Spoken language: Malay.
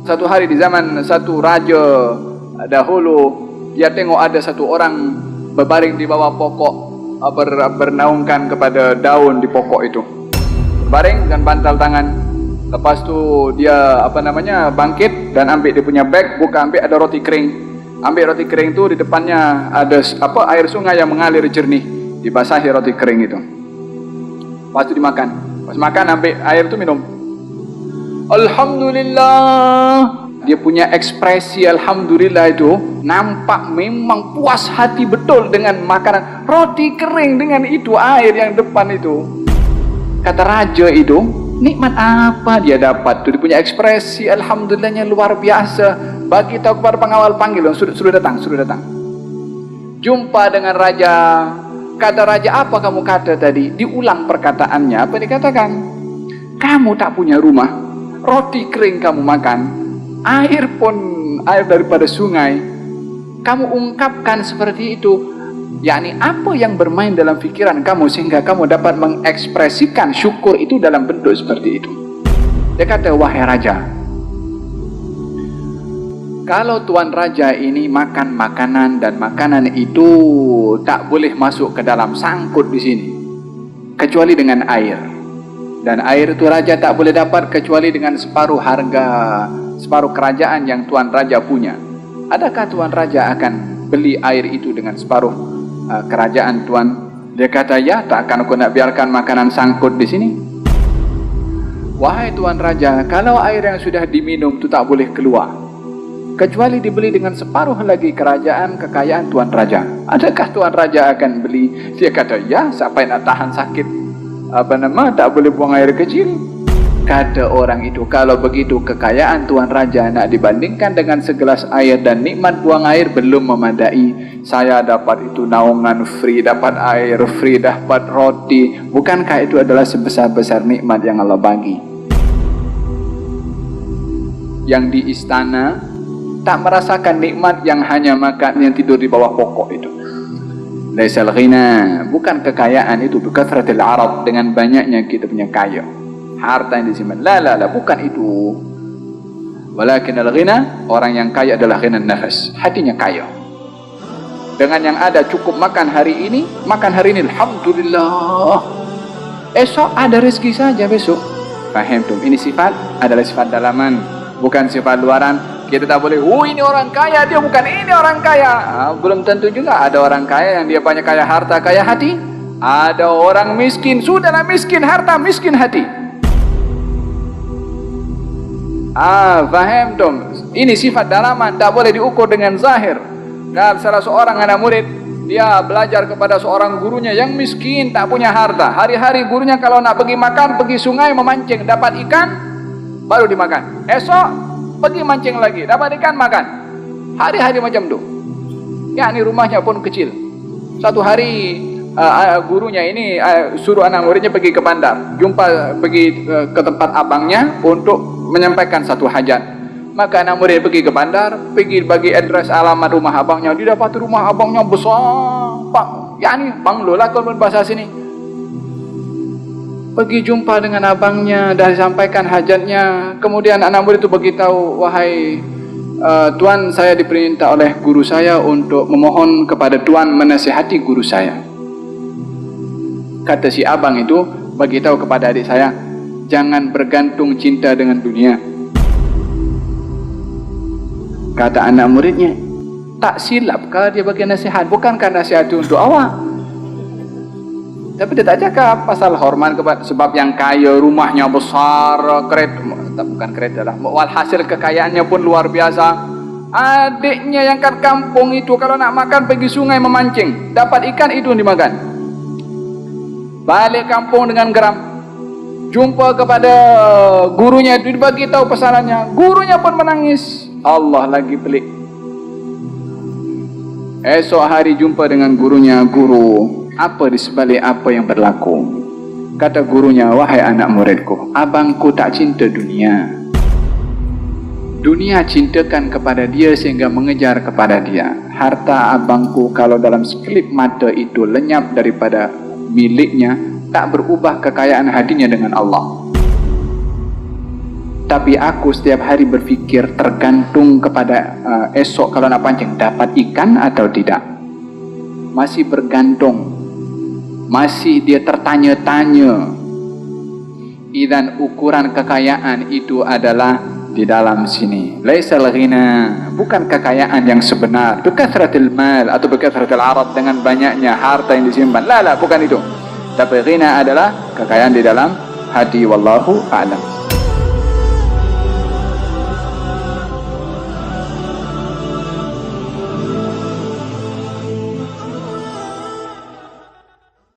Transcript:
Satu hari di zaman satu raja dahulu, dia tengok ada satu orang berbaring di bawah pokok, bernaungkan kepada daun di pokok itu, berbaring dan bantal tangan. Lepas tu dia bangkit dan ambil dia punya beg, ambil ada roti kering. Ambil roti kering tu, di depannya ada air sungai yang mengalir jernih, dibasahi roti kering itu. Lepas tu dimakan. Pas makan ambil air tu minum. Alhamdulillah. Dia punya ekspresi alhamdulillah itu nampak memang puas hati betul dengan makanan roti kering dengan itu air yang depan itu. Kata raja itu, nikmat apa dia dapat tu? Dia punya ekspresi alhamdulillahnya luar biasa. Bagi tahu kepada pengawal, panggil, suruh datang. Jumpa dengan raja. Kata raja, apa kamu kata tadi? Diulang perkataannya. Apa dikatakan? Kamu tak punya rumah, roti kering kamu makan, air pun air daripada sungai, kamu ungkapkan seperti itu. Yakni apa yang bermain dalam pikiran kamu sehingga kamu dapat mengekspresikan syukur itu dalam bentuk seperti itu. Dia kata, wahai raja, kalau tuan raja ini makan makanan dan makanan itu tak boleh masuk ke dalam sangkut di sini kecuali dengan air, dan air itu raja tak boleh dapat kecuali dengan separuh harga, separuh kerajaan yang tuan raja punya, adakah tuan raja akan beli air itu dengan separuh kerajaan tuan? Dia kata, ya, tak akan aku nak biarkan makanan sangkut di sini. Wahai tuan raja, kalau air yang sudah diminum itu tak boleh keluar kecuali dibeli dengan separuh lagi kerajaan kekayaan tuan raja, adakah tuan raja akan beli? Dia kata, ya, siapa yang nak tahan sakit tak boleh buang air kecil. Kata orang itu, kalau begitu kekayaan tuan raja nak dibandingkan dengan segelas air dan nikmat buang air belum memadai. Saya dapat itu naungan free, dapat air free, dapat roti. Bukankah itu adalah sebesar-besar nikmat yang Allah bagi? Yang di istana tak merasakan nikmat yang hanya makan, yang tidur di bawah pokok itu. Laisal ghina, bukan kekayaan itu bikathratil arad, dengan banyaknya kita punya kaya, harta yang disimpan. La, bukan itu. Walakin al-ghina, orang yang kaya adalah ghina nafas, hatinya kaya. Dengan yang ada cukup makan hari ini, alhamdulillah. Esok ada rezeki saja besok. Faham tu? Ini sifat adalah sifat dalaman, bukan sifat luaran. Kita tak boleh, ini orang kaya, dia bukan ini orang kaya. Belum tentu juga. Ada orang kaya yang dia banyak kaya harta, kaya hati. Ada orang miskin, sudahlah miskin harta, miskin hati. Faham dong? Ini sifat dalaman, tak boleh diukur dengan zahir. Kalau salah seorang anak murid, dia belajar kepada seorang gurunya yang miskin, tak punya harta. Hari-hari gurunya kalau nak pergi makan, pergi sungai memancing, dapat ikan, baru dimakan. Esok pergi mancing lagi, dapat ikan, makan. Hari-hari macam tu. Ya, ini rumahnya pun kecil. Satu hari gurunya ini suruh anak muridnya pergi ke bandar, pergi ke tempat abangnya untuk menyampaikan satu hajat. Maka anak murid pergi ke bandar, pergi bagi address alamat rumah abangnya. Didapati rumah abangnya besar, banglo lah kalau bahasa sini. Pergi jumpa dengan abangnya, dah disampaikan hajatnya. Kemudian anak murid itu beritahu, wahai tuan, saya diperintah oleh guru saya untuk memohon kepada tuan menasihati guru saya. Kata si abang itu, beritahu kepada adik saya, jangan bergantung cinta dengan dunia. Kata anak muridnya, tak silapkah dia bagi nasihat? Bukankah nasihat itu untuk awak? Tapi dia tak cakap pasal hormat kepada, sebab yang kaya rumahnya besar, bukan kereta lah, walhasil kekayaannya pun luar biasa. Adiknya yang kat kampung itu kalau nak makan pergi sungai memancing, dapat ikan itu dimakan. Balik kampung dengan geram, jumpa kepada gurunya, dibagi tahu pesanannya, gurunya pun menangis. Allah lagi pelik. Esok hari jumpa dengan gurunya, guru, apa di sebalik apa yang berlaku? Kata gurunya, wahai anak muridku, abangku tak cinta dunia. Dunia cintakan kepada dia sehingga mengejar kepada dia. Harta abangku kalau dalam sekelip mata itu lenyap daripada miliknya, tak berubah kekayaan hatinya dengan Allah. Tapi aku setiap hari berfikir tergantung kepada esok kalau nak pancing dapat ikan atau tidak. Masih bergantung, masih dia tertanya-tanya. Idzan ukuran kekayaan itu adalah di dalam sini. Laisal ghina, bukan kekayaan yang sebenar. Bikathratil mal atau bikathratil arad, dengan banyaknya harta yang disimpan. La, bukan itu. Tapi ghina adalah kekayaan di dalam hati. Wallahu a'lam.